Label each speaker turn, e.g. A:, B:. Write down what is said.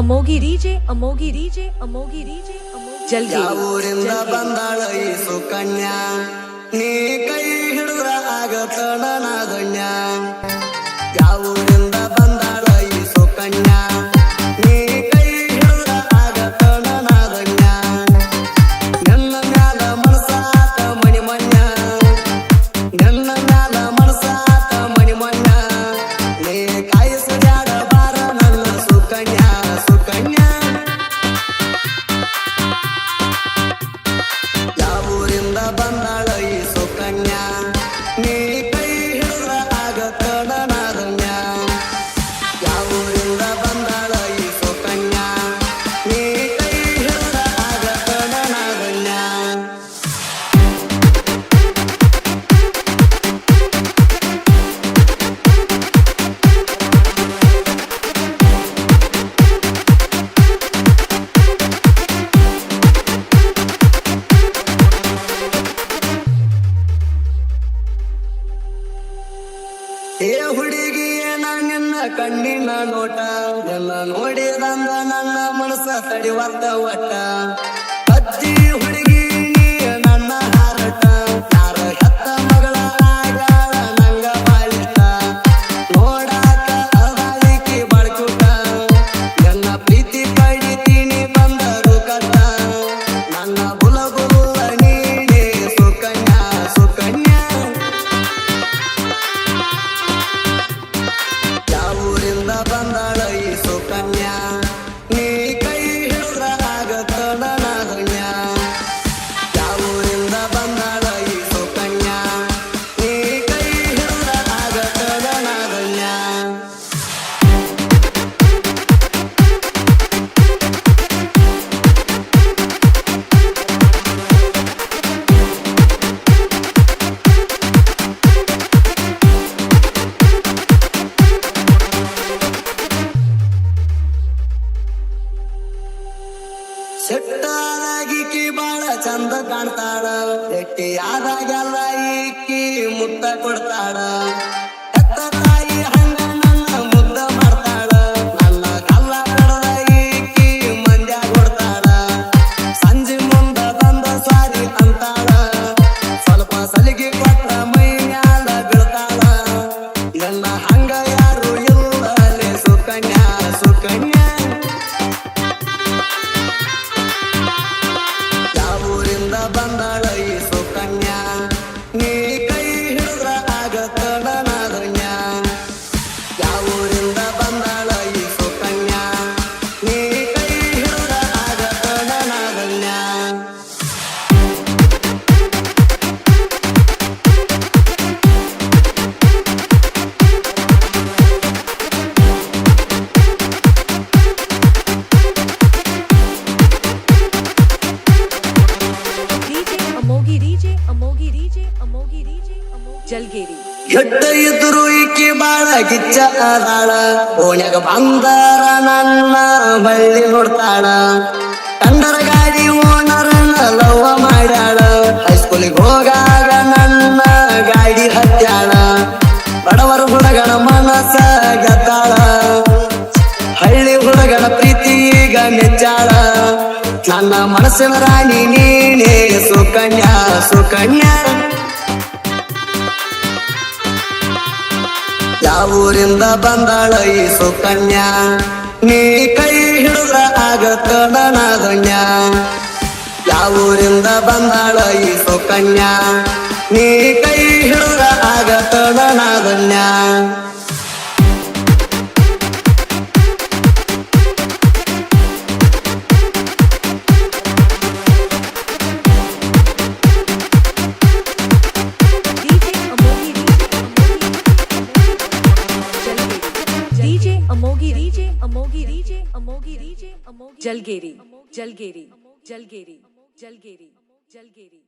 A: ಅಮೋಘಿ DJ ಅಮೋಘಿ DJ ಅಮೋಘಿ DJ
B: ಊರಿಂದ ಬಂದಾಳ ಈ ಸುಕನ್ಯಾ ನೀ ಕೈ ಹಿಡಿದ್ರ ಆಗತಣ ನಾದಣ್ಯ ಯಾವೂರಿಂದ ಬಂದಾಳ ಈ ಸುಕನ್ಯಾ ನೀ ಕೈ ಹಿಡಿದ್ರ ಆಗತಣ ನಾದಣ್ಯ ನನ್ನ ಮ್ಯಾಲ ಮನಸಾತ ಮಣಿ ಮಣ್ಣ ನನ್ನ ಮ್ಯಾಲ ಮನಸಾತ ಮಣಿ ಮಣ್ಣ ನೀ ಕಾಯಿಸಡ್ಯಾಡ ಬಾರ ನನ್ನ ಸುಕನ್ಯಾ ಸುಕನ್ಯಾ ಯಾವೂರಿಂದ ಬಂದಾಳ ಈ ಸುಕನ್ಯಾ ನೀ ಕೈ ಹಿಡಿದ್ರ ಆಗತಣ ನಾದಣ್ಯ ಯಾವೂರಿಂದ ಬಂದಾಳ ಈ ಸುಕನ್ಯಾ ನೀ ಕೈ ಹಿಡಿದ್ರ ಆಗತಣ ನಾದಣ್ಯ ಏ ಹುಡುಗಿ ನಿನ್ನ ಕಣ್ಣಿನ ನೋಟ ಎಲ್ಲ ನೋಡಿದಂಗ ನನ್ನ ಮನಸ್ಸ ತಡಿವತ್ತ ಒಟ್ಟ ಅಜ್ಜಿ ಹುಡುಗಿ ನೀ ನನ್ನ ಹಾರಟ ಯಾರ ಹೆತ್ತ ಮಗಳ ಆಗ್ಯಾಳ ನಂಗ ಬಾಳಿಟ ನೋಡಾಕ ಅದಾಳಿಕಿ ಬಾಳ್ಕುಟ ನನ್ನ ಪ್ರೀತಿ ಪಡಿತೀನಿ ಬಂದರು ಕಟ್ಟ ನನ್ನ ಬುಲಗುಲ್ಲ ನೀನೇ ಸುಕನ್ಯಾ ಸುಕನ್ಯಾ ಯಾವೂರಿಂದ ಬಂದಾಳ ಈ ಸುಕನ್ಯಾ ನೀ ಕೈ ಹಿಡಿದ್ರ ಆಗತಣ ನಾದಣ್ಯ ಯಾವೂರಿಂದ ಬಂದಾಳ ಈ ಸುಕನ್ಯಾ ನೀ ಕೈ ಹಿಡಿದ್ರ ಆಗತಣ ನಾದಣ್ಯ ಸೆಟ್ಟಾದಾಗಿಕ್ಕಿ ಬಾಳ ಚಂದ ಕಾಣ್ತಾಳ ಎಟ್ಟಿ ಆದಾಗೆಲ್ಲ ಈಕ್ಕಿ ಮುತ್ತ ಕೊಡ್ತಾಳ ಹೆತ್ತ ತಾಯಿ ಹಂಗ ನನ್ನ ಮುದ್ದ ಮಾಡ್ತಾಳ ನನ್ನ ಕಲ್ಲ ಕಡದ ಈಕ್ಕಿ ಮಂದ್ಯ ಕೊಡ್ತಾಳ ಸಂಜೆ ಮುಂದ ಬಂದ ಸ್ವಾರಿ ಅಂತಾಳ ಸ್ವಲ್ಪ ಸಲಿಗೆ ಕೊಟ್ಟ ಮೈ ಮ್ಯಾಲ ಬೀಳ್ತಾಳ ನನ್ನ ಹಂಗ ಯಾರು ಇಲ್ಲಲೆ ಸುಕನ್ಯಾ ಸುಕನ್ಯಾ ಯಾವೂರಿಂದ ಬಂದಾಳ ಈ ಸುಕನ್ಯಾ ನೀ ಕೈ ಹಿಡಿದ್ರ ಆಗತಣ ನಾದಣ್ಯ ಯಾವೂರಿಂದ ಬಂದಾಳ ಈ ಸುಕನ್ಯಾ ನೀ ಕೈ ಹಿಡಿದ್ರ ಆಗತಣ ನಾದಣ್ಯ
A: ಅಮೋಘಿ ಡಿಜೆ ಅಮೋಘಿ ಡಿಜೆ ಅಮೋಘಿ ಡಿಜೆ ಜಲ್ಗೇರಿ
B: ಎಟ್ಟ ಇದ್ರು ಈಕಿ ಬಾಳ ಗಿಚ್ಚ ಅದಾಳ ಓಣ್ಯಾಗ ಬಂದಾರ ನನ್ನ ಬಳ್ಳಿ ನೋಡ್ತಾಳ ಕಂಡರ ಗಾಡಿ ಓನರನ್ನ ಲವ್ವ ಮಾಡ್ಯಾಳ ಹೈಸ್ಕೂಲಿಗೆ ಹೋಗಾಗ ನನ್ನ ಗಾಡಿ ಹತ್ಯಾಳ ಬಡವರ ಹುಡುಗನ ಮನಸ್ಸ ಗೆದ್ದಾಳ ಹಳ್ಳಿ ಹುಡುಗನ ಪ್ರೀತಿ ಈಗ ಮೆಚ್ಚಾಳ ನನ್ನ ಮನಸ್ಸಿನ ರಾಣಿ ನೀನೇ ಸುಕನ್ಯಾ ಸುಕನ್ಯಾ ಯಾವೂರಿಂದ ಬಂದಾಳ ಈ ಸುಕನ್ಯಾ ನೀ ಕೈ ಹಿಡಿದ್ರ ಆಗತಣ ನಾದಣ್ಯ ಯಾವೂರಿಂದ ಬಂದಾಳ ಈ ಸುಕನ್ಯಾ ನೀ ಕೈ ಹಿಡಿದ್ರ ಆಗತಣ ನಾದಣ್ಯ
A: ಡಿಜೆ ಅಮೋಘಿ ಡಿಜೆ ಅಮೋಘಿ ಡಿಜೆ ಅಮೋಘಿ ಡಿಜೆ ಅಮೋಘಿ ಜಲ್ಗೇರಿ ಜಲ್ಗೇರಿ ಜಲ್ಗೇರಿ ಜಲ್ಗೇರಿ ಜಲ್ಗೇರಿ